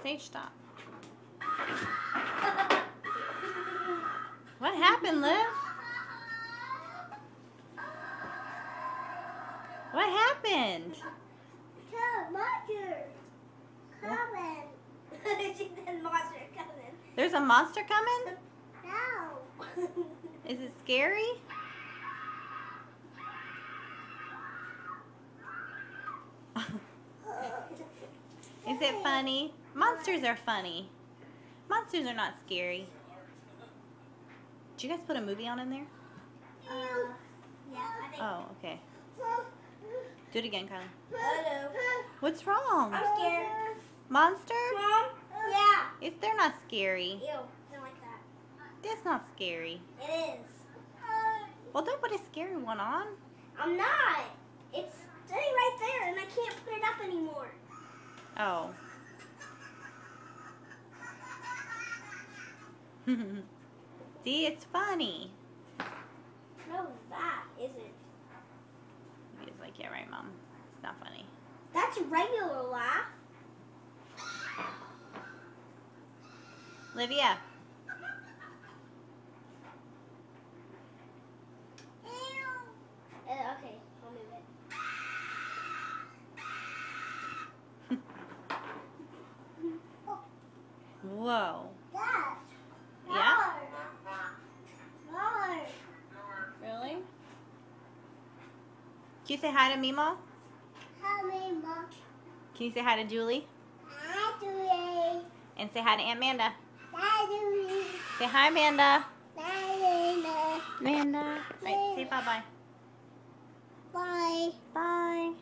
Say stop. What happened, Liv? What happened? Monster coming. She said monster coming. There's a monster coming? No. Is it scary? Is it funny? Monsters are funny. Monsters are not scary. Did you guys put a movie on in there? Yeah, I think. Oh, okay. Do it again, Kylie. Hello. What's wrong? I'm scared. Monster? Mom? Yeah. If they're not scary. Ew, I don't like that. That's not scary. It is. Well, don't put a scary one on. I'm not. It's sitting right there and I can't put it up anymore. Oh. See, it's funny. No, that isn't. He's like, yeah, right, Mom. It's not funny. That's a regular laugh. Olivia. Okay, I'll move it. Whoa. Dad. Yeah? More. Really? Can you say hi to Mimo? Help me, Mom. Can you say hi to Julie? Hi, Julie. And say hi to Aunt Amanda. Hi, Julie. Say hi, Amanda. Hi, Amanda. All right, say bye-bye. Bye. Bye.